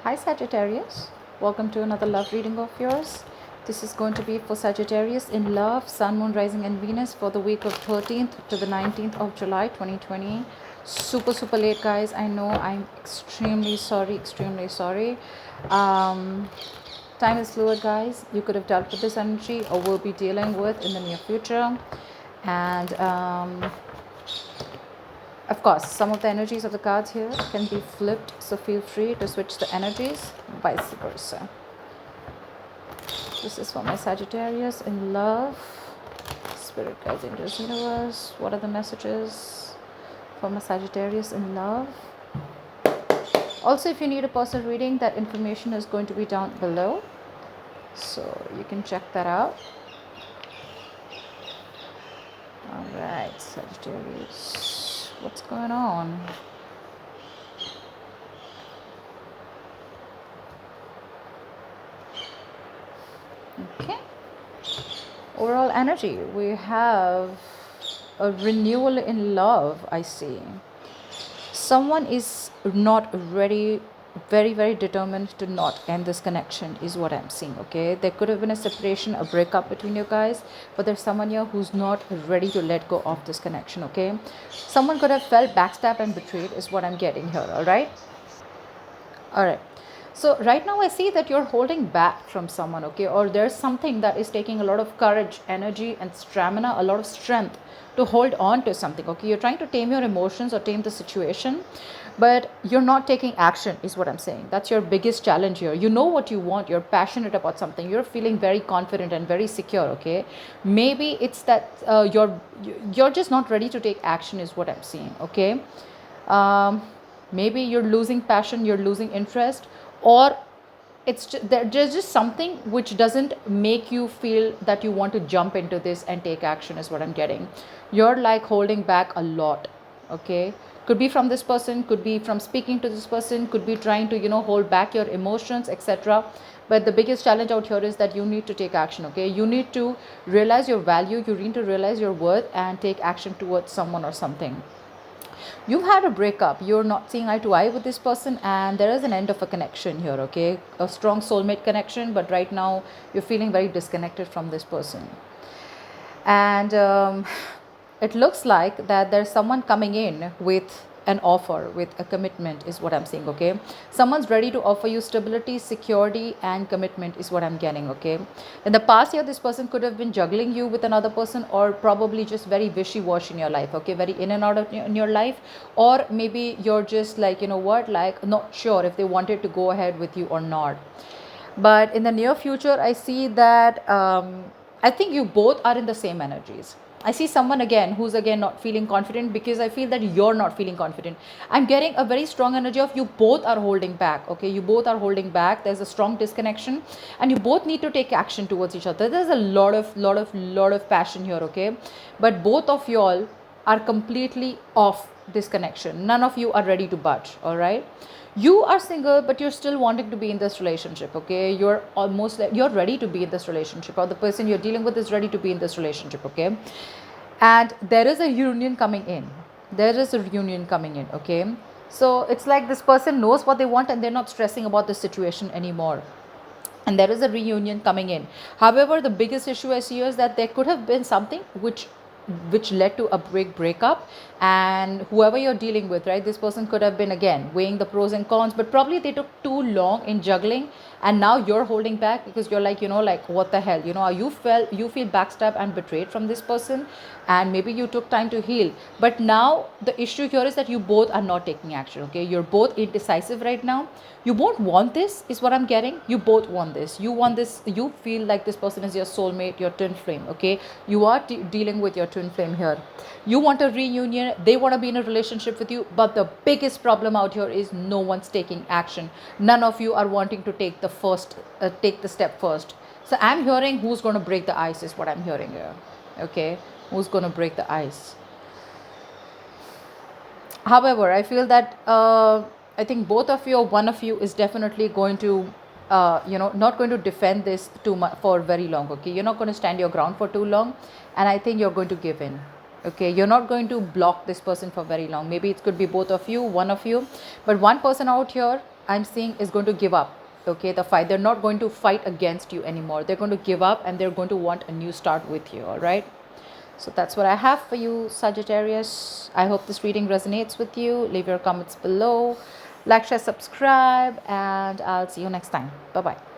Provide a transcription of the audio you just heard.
Hi Sagittarius, welcome to another love reading of yours. This is going to be for Sagittarius in love, Sun, Moon, Rising and Venus for the week of 13th to the 19th of July 2020. Super late guys, I know. I'm extremely sorry. Um, Time is fluid guys. You could have dealt with this energy or will be dealing with in the near future. And of course, some of the energies of the cards here can be flipped, so feel free to switch the energies, vice versa. This is for my Sagittarius in love. Spirit guides, angels, universe. What are the messages for my Sagittarius in love? Also, if you need a personal reading, that information is going to be down below, so you can check that out. All right, Sagittarius, what's going on? Okay. Overall energy, we have a renewal in love, I see. Someone is not ready, very determined to not end this connection is what I'm seeing. Okay, there could have been a separation, a breakup between you guys, but there's someone here who's not ready to let go of this connection. Okay, someone could have felt backstabbed and betrayed is what I'm getting here. All right, so right now I see that you're holding back from someone. Okay, or there's something that is taking a lot of courage, energy and stamina, a lot of strength to hold on to something. Okay, you're trying to tame your emotions or tame the situation, but you're not taking action is what I'm saying. That's your biggest challenge here. You know what you want, you're passionate about something, you're feeling very confident and very secure. Okay, maybe it's that you're just not ready to take action is what I'm seeing. Okay, um, maybe you're losing passion, you're losing interest, or it's just, there's just something which doesn't make you feel that you want to jump into this and take action is what I'm getting. You're like holding back a lot. Okay, could be from this person, could be from speaking to this person, could be trying to hold back your emotions, etc. But the biggest challenge out here is that you need to take action. Okay, you need to realize your value, you need to realize your worth and take action towards someone or something. You've had a breakup, you're not seeing eye to eye with this person, and there is an end of a connection here. Okay, a strong soulmate connection, but right now you're feeling very disconnected from this person. And it looks like that there's someone coming in with an offer, with a commitment is what I'm saying. Okay, someone's ready to offer you stability, security and commitment is what I'm getting. Okay, in the past year this person could have been juggling you with another person, or probably just very wishy-washy in your life. Okay, very in and out of in your life, or maybe you're just like, like not sure if they wanted to go ahead with you or not. But in the near future I see that I think you both are in the same energies. I see someone again who's again not feeling confident, because I feel that you're not feeling confident. I'm getting a very strong energy of you both are holding back. Okay, you both are holding back, there's a strong disconnection, and you both need to take action towards each other. There's a lot of passion here. Okay, but both of y'all are completely off this connection. None of you are ready to budge. All right, you are single but you're still wanting to be in this relationship. Okay, you're almost like you're ready to be in this relationship, or the person you're dealing with is ready to be in this relationship. Okay, and there is a reunion coming in. Okay, so it's like this person knows what they want and they're not stressing about the situation anymore, and there is a reunion coming in. However, the biggest issue I see is that there could have been something which led to a breakup, and whoever you're dealing with, right, this person could have been again weighing the pros and cons, but probably they took too long in juggling, and now you're holding back because you're like, like what the hell, you feel backstabbed and betrayed from this person, and maybe you took time to heal. But now the issue here is that you both are not taking action. Okay, you're both indecisive right now. You both want this is what I'm getting. You both want this, you feel like this person is your soulmate, your twin flame. Okay, you are dealing with your twin flame here. You want a reunion, they want to be in a relationship with you, but the biggest problem out here is no one's taking action. None of you are wanting to take the step first. So I'm hearing who's going to break the ice is what I'm hearing here. Okay, who's going to break the ice? However, I feel that I think both of you or one of you is definitely going to not going to defend this too much for very long. Okay, you're not going to stand your ground for too long, and I think you're going to give in. Okay, you're not going to block this person for very long. Maybe it could be both of you, one of you, but one person out here I'm seeing is going to give up. Okay, the fight. They're not going to fight against you anymore. They're going to give up and they're going to want a new start with you. All right. So that's what I have for you, Sagittarius. I hope this reading resonates with you. Leave your comments below. Like, share, subscribe, and I'll see you next time. Bye bye.